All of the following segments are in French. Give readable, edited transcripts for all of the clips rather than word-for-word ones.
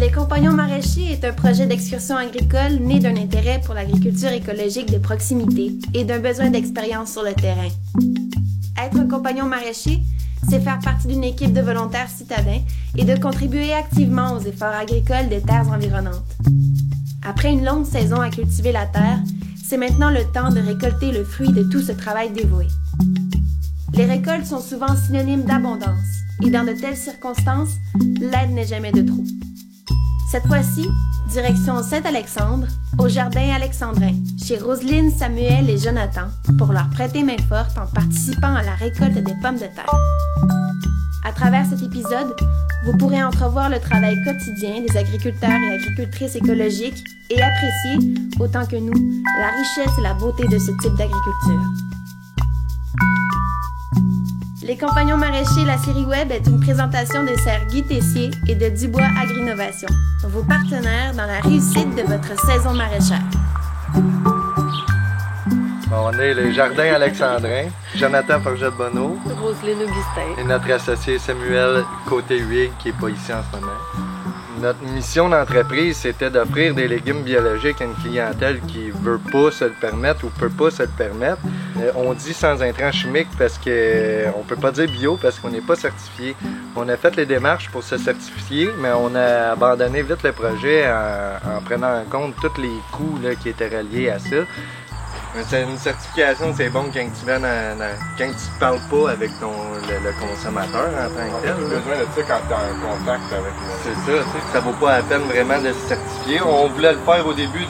Les Compagnons maraîchers est un projet d'excursion agricole né d'un intérêt pour l'agriculture écologique de proximité et d'un besoin d'expérience sur le terrain. Être un compagnon maraîcher, c'est faire partie d'une équipe de volontaires citadins et de contribuer activement aux efforts agricoles des terres environnantes. Après une longue saison à cultiver la terre, c'est maintenant le temps de récolter le fruit de tout ce travail dévoué. Les récoltes sont souvent synonymes d'abondance, et dans de telles circonstances, l'aide n'est jamais de trop. Cette fois-ci, direction Saint-Alexandre, au jardin alexandrin, chez Roselyne, Samuel et Jonathan, pour leur prêter main forte en participant à la récolte des pommes de terre. À travers cet épisode, vous pourrez entrevoir le travail quotidien des agriculteurs et agricultrices écologiques et apprécier, autant que nous, la richesse et la beauté de ce type d'agriculture. Les Compagnons maraîchers, la série web est une présentation des serres Guy Tessier et de Dubois Agri-Innovation, vos partenaires dans la réussite de votre saison maraîchère. On est les jardins alexandrins, Jonathan Forget-Bonneau, Roselyne Augustin et notre associé Samuel Côté-Huyghe qui n'est pas ici en ce moment. Notre mission d'entreprise, c'était d'offrir des légumes biologiques à une clientèle qui ne veut pas se le permettre ou ne peut pas se le permettre. On dit sans intrants chimiques parce qu'on ne peut pas dire bio parce qu'on n'est pas certifié. On a fait les démarches pour se certifier, mais on a abandonné vite le projet en prenant en compte tous les coûts là, qui étaient reliés à ça. Une certification, c'est bon quand tu quand tu parles pas avec le consommateur en tant que tel. On a besoin de ça quand tu es en contact avec le... C'est ça, ça vaut pas la peine vraiment de se certifier. On voulait le faire au début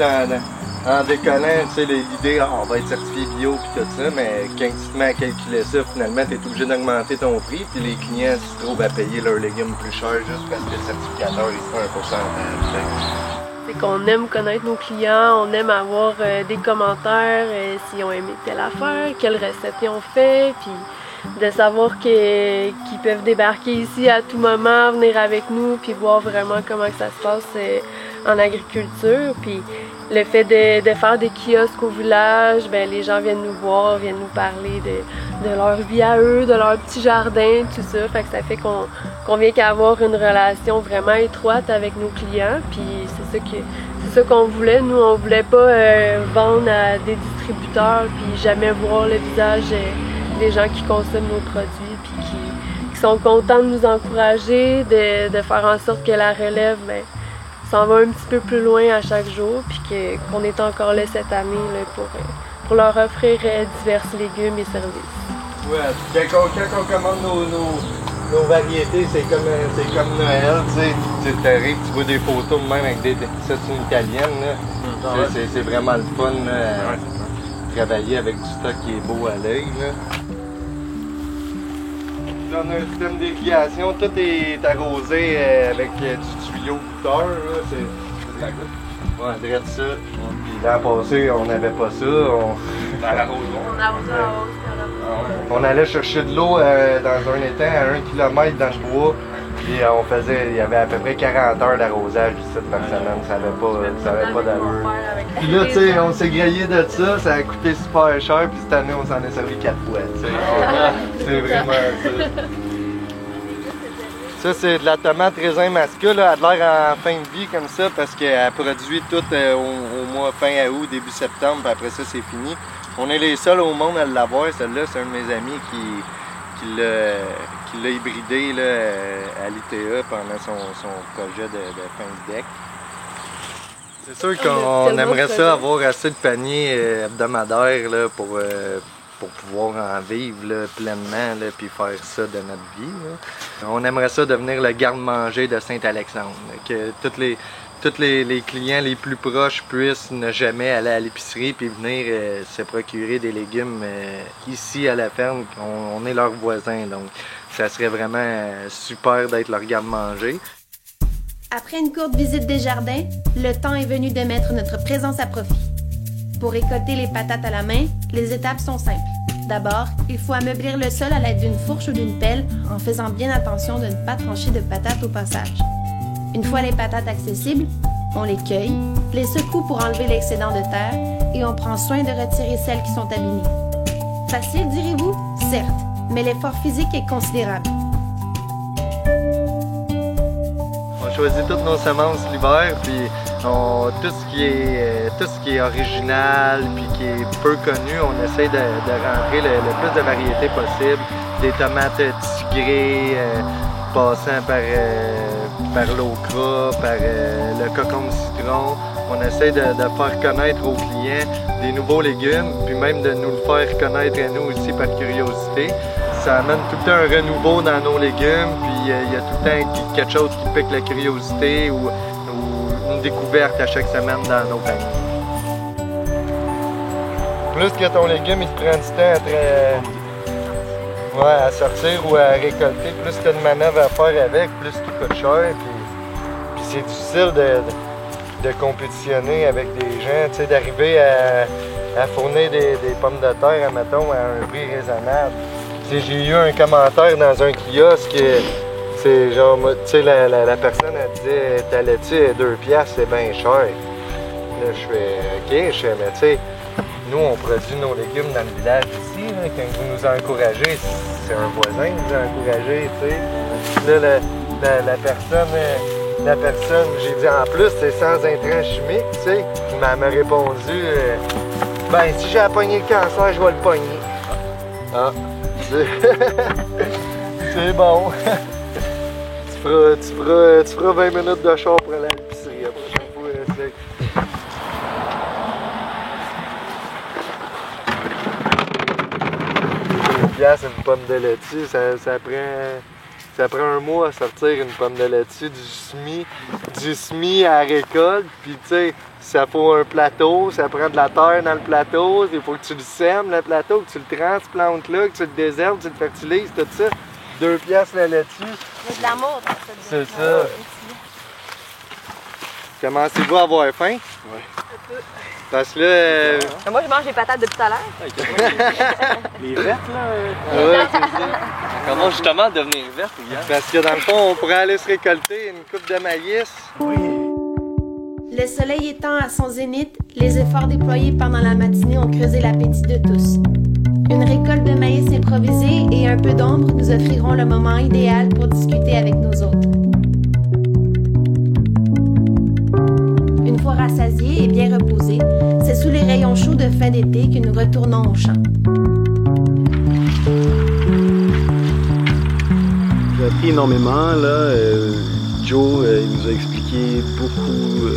en décollant, tu sais, l'idée, on va être certifié bio puis tout ça, mais quand tu te mets à calculer ça, finalement, tu es obligé d'augmenter ton prix, puis les clients se trouvent à payer leurs légumes plus cher juste parce que le certificateur, il fait un pourcentage. C'est qu'on aime connaître nos clients, on aime avoir des commentaires, s'ils ont aimé telle affaire, quelle recette ils ont fait, puis de savoir qu'ils peuvent débarquer ici à tout moment, venir avec nous, puis voir vraiment comment que ça se passe en agriculture. Puis le fait de faire des kiosques au village, ben les gens viennent nous voir, viennent nous parler de leur vie à eux, de leur petit jardin, tout ça. Fait que ça fait qu'on vient qu'avoir une relation vraiment étroite avec nos clients. Puis c'est ça qu'on voulait. Nous, on voulait pas vendre à des distributeurs puis jamais voir le visage des gens qui consomment nos produits puis qui sont contents de nous encourager, de faire en sorte que la relève s'en va un petit peu plus loin à chaque jour puis qu'on est encore là cette année là, pour leur offrir divers légumes et services. Ouais, quand on commande nos variétés, c'est comme Noël, tu sais. Tu arrives, tu vois des photos même avec des c'est une italienne, là. C'est vraiment le fun, là, travailler avec du stock qui est beau à l'œil, là. On a un système d'irrigation, tout est arrosé avec du tuyau goutteur, là. C'est de la goutte. Ouais, direct ça. Puis l'an passé, on n'avait pas ça. On arrose la hausse. On allait chercher de l'eau dans un étang à 1 km dans le bois. Puis il y avait à peu près 40 heures d'arrosage ici par semaine. Ça avait pas d'allure. Puis là, tu sais, on s'est grillé de ça. Ça a coûté super cher. Puis cette année, on s'en est servi 4 fois. C'est vraiment ça. Ça, c'est de la tomate raisin masca, là. Elle a l'air en fin de vie comme ça parce qu'elle produit tout au mois fin août, début septembre, puis après ça, c'est fini. On est les seuls au monde à l'avoir. Celle-là, c'est un de mes amis qui l'a hybridé là, à l'ITA pendant son projet de fin de deck. C'est sûr qu'on aimerait ça avoir assez de paniers hebdomadaires là, pour pouvoir en vivre là, pleinement là, puis faire ça de notre vie. Là. On aimerait ça devenir le garde-manger de Saint-Alexandre, que tous les clients les plus proches puissent ne jamais aller à l'épicerie puis venir se procurer des légumes ici à la ferme. On est leurs voisins, donc ça serait vraiment super d'être leur garde-manger. Après une courte visite des jardins, le temps est venu de mettre notre présence à profit. Pour récolter les patates à la main, les étapes sont simples. D'abord, il faut ameublir le sol à l'aide d'une fourche ou d'une pelle en faisant bien attention de ne pas trancher de patates au passage. Une fois les patates accessibles, on les cueille, les secoue pour enlever l'excédent de terre et on prend soin de retirer celles qui sont abîmées. Facile, direz-vous? Certes, mais l'effort physique est considérable. choisit toutes nos semences l'hiver, puis tout ce qui est original, puis qui est peu connu, on essaie de rentrer le plus de variétés possible. Des tomates tigrées, passant par l'okra, par le cocombe citron. On essaie de faire connaître aux clients des nouveaux légumes, puis même de nous le faire connaître à nous aussi par curiosité. Ça amène tout le temps un renouveau dans nos légumes, puis il y a tout le temps quelque chose qui pique la curiosité ou une découverte à chaque semaine dans nos paniers. Plus que ton légume, il te prend du temps à sortir ou à récolter, plus tu as de manœuvres à faire avec, plus tout coûte cher. Puis c'est difficile de compétitionner avec des gens, tu sais, d'arriver à fournir des pommes de terre, admettons, à un prix raisonnable. J'ai eu un commentaire dans un kiosque, c'est genre, tu sais, la personne elle disait ta laitue est 2$, c'est bien cher. Là, je fais OK, mais tu sais, nous on produit nos légumes dans le village ici, là, quand vous nous encouragez, c'est un voisin qui nous a encouragés, tu sais. Là, la personne, j'ai dit en plus, c'est sans intrants chimiques, tu sais. Elle m'a répondu, ben si j'ai à pogner le cancer, je vais le pogner. Ah. C'est bon. tu feras 20 minutes de char pour aller à l'épicerie la prochaine fois. C'est une pomme de laitue, ça prend un mois à sortir une pomme de laitue du semis à la récolte. Puis tu sais, ça faut un plateau, ça prend de la terre dans le plateau, il faut que tu le sèmes le plateau, que tu le transplantes là, que tu le désherbes, tu le fertilises, tout ça. 2$ la laitue. Il y a de l'amour dans ça. C'est ça. Commencez-vous à avoir faim? Oui. Parce que là... Moi, je mange des patates depuis tout à l'heure. Les vertes, là? Ouais, c'est ça. Comment justement devenir verte, Yann? Parce que dans le fond, on pourrait aller se récolter une coupe de maïs. Oui. Le soleil étant à son zénith, les efforts déployés pendant la matinée ont creusé l'appétit de tous. Une récolte de maïs improvisée et un peu d'ombre nous offriront le moment idéal pour discuter avec nos hôtes. Une fois rassasiés et bien reposés, c'est sous les rayons chauds de fin d'été que nous retournons au champ. J'ai appris énormément, là. Joe, il nous a expliqué beaucoup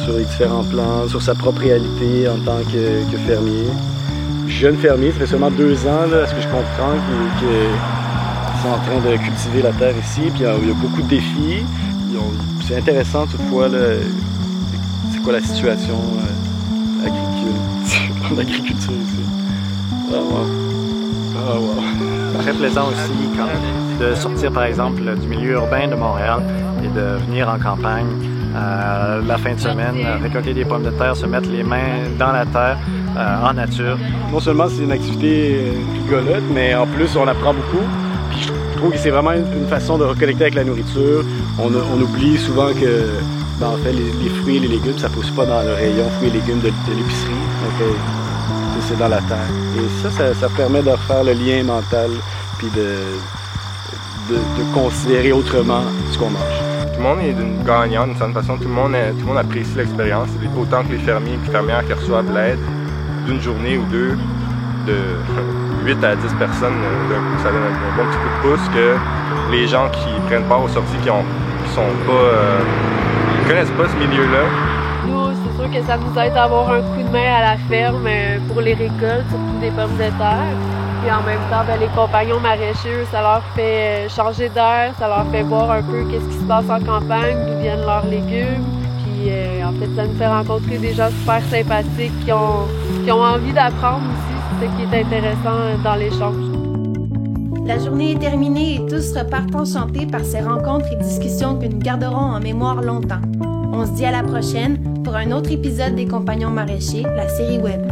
sur les différents plans, sur sa propre réalité en tant que fermier. Jeune fermier, ça fait seulement 2 ans, là, à ce que je comprends, qu'ils sont en train de cultiver la terre ici, puis il y a beaucoup de défis. C'est intéressant toutefois, là, c'est quoi la situation en agriculture ici. Ah, wow. Ah, wow. Très plaisant aussi de sortir par exemple du milieu urbain de Montréal et de venir en campagne la fin de semaine, récolter des pommes de terre, se mettre les mains dans la terre, en nature. Non seulement c'est une activité rigolote, mais en plus on apprend beaucoup. Puis je trouve que c'est vraiment une façon de reconnecter avec la nourriture. On oublie souvent que en fait, les fruits et les légumes, ça ne pousse pas dans le rayon fruits et légumes de l'épicerie. Donc c'est dans la terre. Et ça permet de refaire le lien mental puis de considérer autrement ce qu'on mange. Tout le monde est d'une gagnante d'une certaine façon. Tout le monde apprécie l'expérience. Autant que les fermiers et fermières qui reçoivent l'aide d'une journée ou deux de 8 à 10 personnes d'un coup. Ça donne un bon petit coup de pouce que les gens qui prennent part aux sorties qui connaissent pas ce milieu-là. Nous, c'est sûr que ça nous aide à avoir un coup de main à la ferme pour les récoltes, surtout des pommes de terre. Puis en même temps, les compagnons maraîchers, ça leur fait changer d'air, ça leur fait voir un peu qu'est-ce qui se passe en campagne, d'où viennent leurs légumes. Puis en fait, ça nous fait rencontrer des gens super sympathiques qui ont envie d'apprendre aussi. C'est ce qui est intéressant dans l'échange. La journée est terminée et tous repartent enchantés par ces rencontres et discussions que nous garderons en mémoire longtemps. On se dit à la prochaine pour un autre épisode des Compagnons maraîchers, la série web.